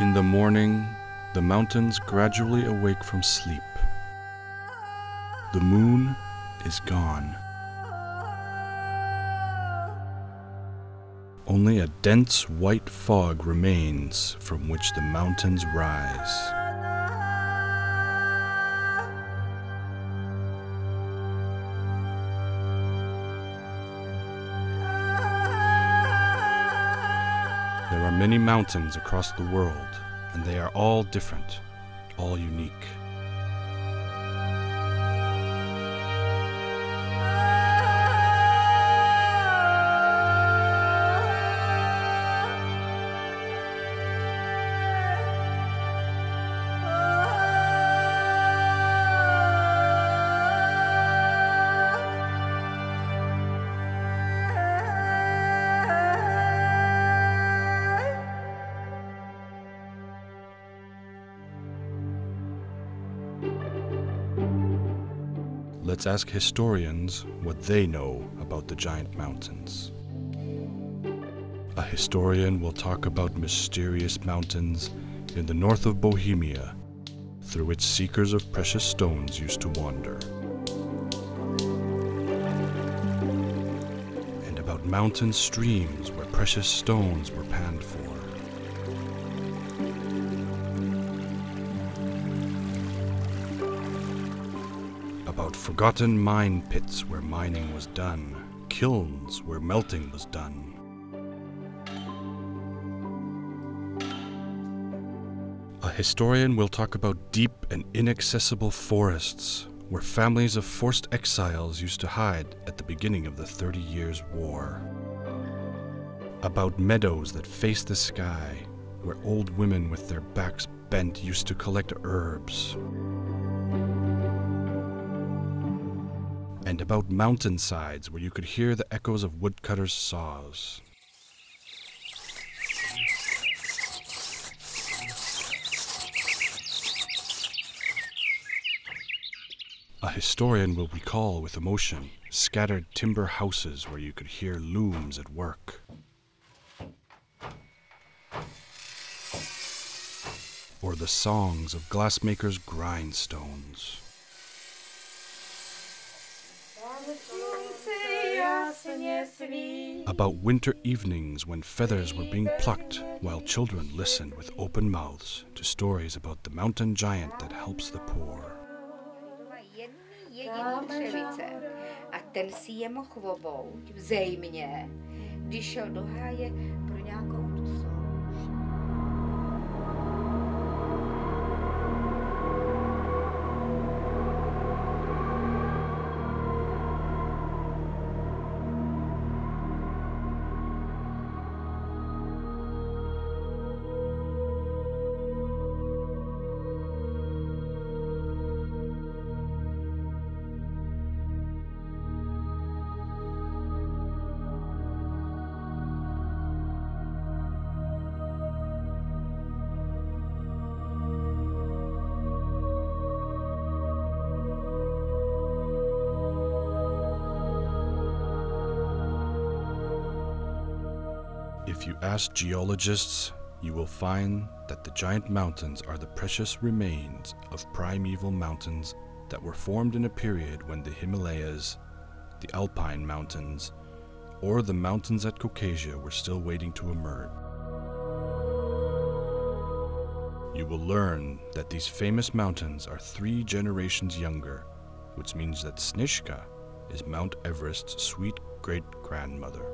In the morning, the mountains gradually awake from sleep. The moon is gone. Only a dense white fog remains from which the mountains rise. There are many mountains across the world, and they are all different, all unique. Let's ask historians what they know about the giant mountains. A historian will talk about mysterious mountains in the north of Bohemia, through which seekers of precious stones used to wander. And about mountain streams where precious stones were panned for. About forgotten mine pits where mining was done, kilns where melting was done. A historian will talk about deep and inaccessible forests where families of forced exiles used to hide at the beginning of the 30 Years' War. About meadows that face the sky where old women with their backs bent used to collect herbs. And about mountainsides where you could hear the echoes of woodcutters' saws. A historian will recall with emotion scattered timber houses where you could hear looms at work. Or the songs of glassmakers' grindstones. About winter evenings when feathers were being plucked while children listened with open mouths to stories about the mountain giant that helps the poor. A ten si je mohl obouť vzájemně, když šel do háje pro nějakou tu souš. If you ask geologists, you will find that the giant mountains are the precious remains of primeval mountains that were formed in a period when the Himalayas, the Alpine mountains, or the mountains at Caucasia were still waiting to emerge. You will learn that these famous mountains are 3 generations younger, which means that Snishka is Mount Everest's sweet great-grandmother.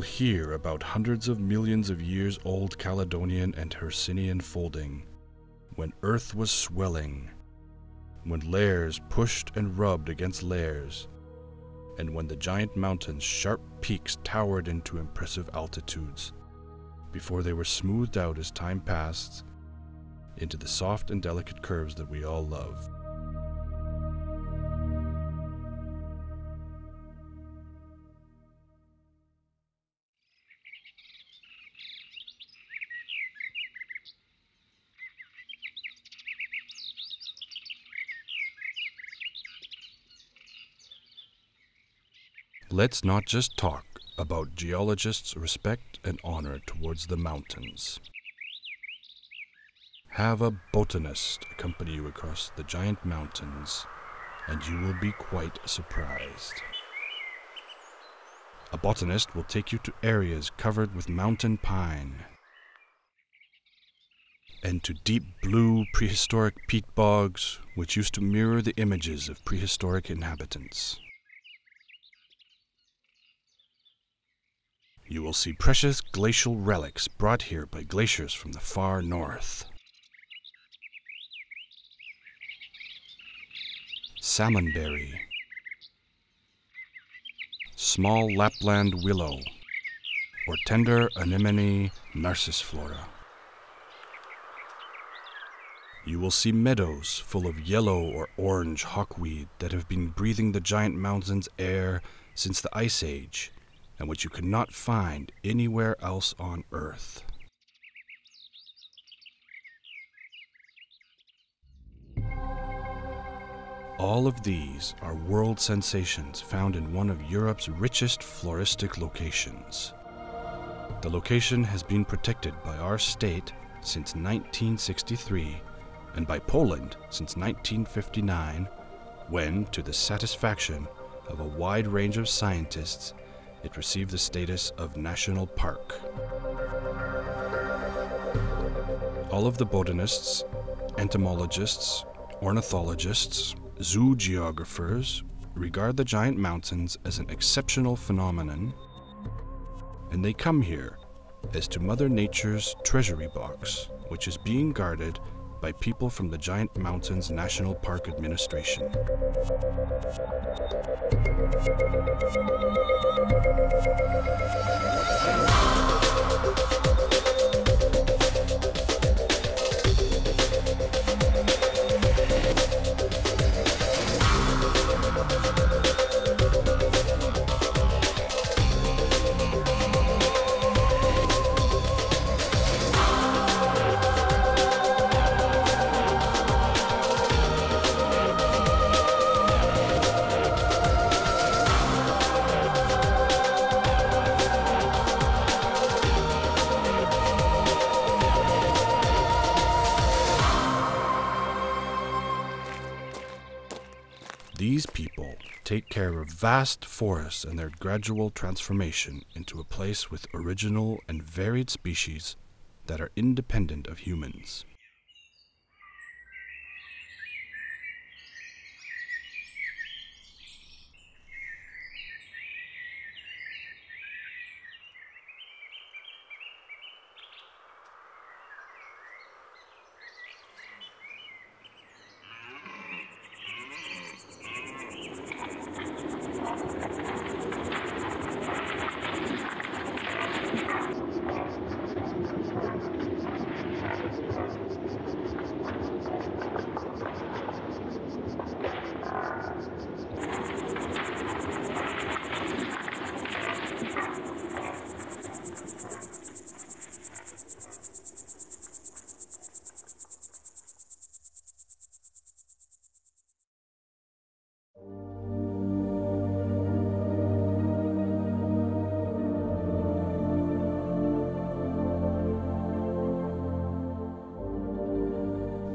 Hear about hundreds of millions of years old Caledonian and Hercynian folding, when Earth was swelling, when layers pushed and rubbed against layers, and when the giant mountains' sharp peaks towered into impressive altitudes, before they were smoothed out as time passed into the soft and delicate curves that we all love. Let's not just talk about geologists' respect and honor towards the mountains. Have a botanist accompany you across the giant mountains, and you will be quite surprised. A botanist will take you to areas covered with mountain pine, and to deep blue prehistoric peat bogs, which used to mirror the images of prehistoric inhabitants. You will see precious glacial relics brought here by glaciers from the far north. Salmonberry, small Lapland willow, or tender anemone narcissiflora. You will see meadows full of yellow or orange hawkweed that have been breathing the giant mountains' air since the Ice Age, and which you could not find anywhere else on Earth. All of these are world sensations found in one of Europe's richest floristic locations. The location has been protected by our state since 1963 and by Poland since 1959, when, to the satisfaction of a wide range of scientists, it received the status of national park. All of the botanists, entomologists, ornithologists, zoo geographers regard the giant mountains as an exceptional phenomenon, and they come here as to Mother Nature's treasury box, which is being guarded by people from the Giant Mountains National Park Administration. These people take care of vast forests and their gradual transformation into a place with original and varied species that are independent of humans.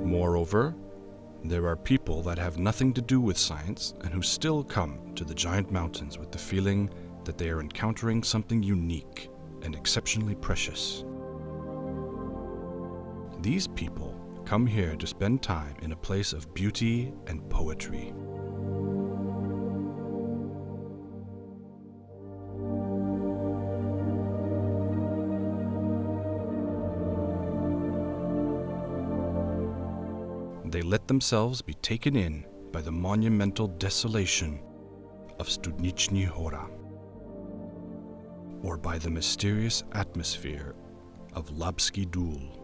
Moreover, there are people that have nothing to do with science and who still come to the giant mountains with the feeling that they are encountering something unique and exceptionally precious. These people come here to spend time in a place of beauty and poetry. They let themselves be taken in by the monumental desolation of Studnichny Hora, or by the mysterious atmosphere of Labsky Dul.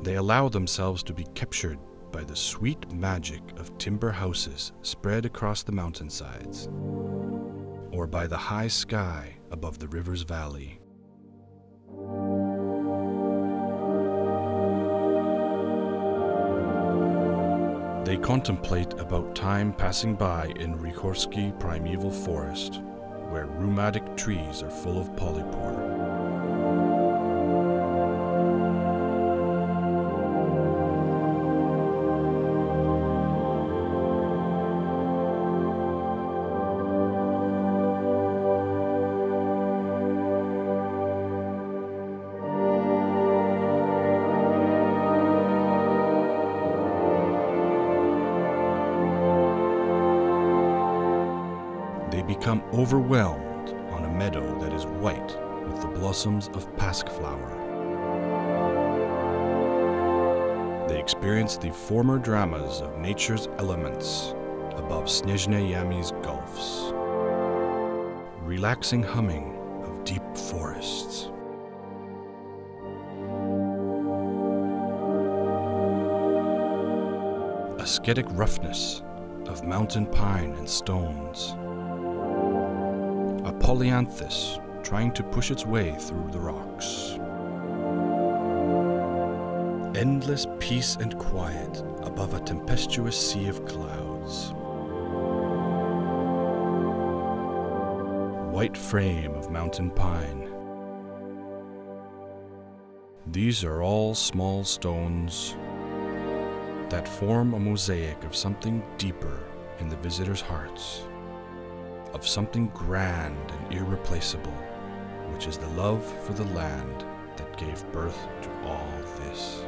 They allow themselves to be captured by the sweet magic of timber houses spread across the mountainsides, or by the high sky above the river's valley. They contemplate about time passing by in Rykorsky primeval forest, where rheumatic trees are full of polypore. They become overwhelmed on a meadow that is white with the blossoms of paskflower. They experience the former dramas of nature's elements above Snezhne Yami's gulfs, relaxing humming of deep forests. Ascetic roughness of mountain pine and stones. A polyanthus trying to push its way through the rocks. Endless peace and quiet above a tempestuous sea of clouds. White frame of mountain pine. These are all small stones that form a mosaic of something deeper in the visitors' hearts, of something grand and irreplaceable, which is the love for the land that gave birth to all this.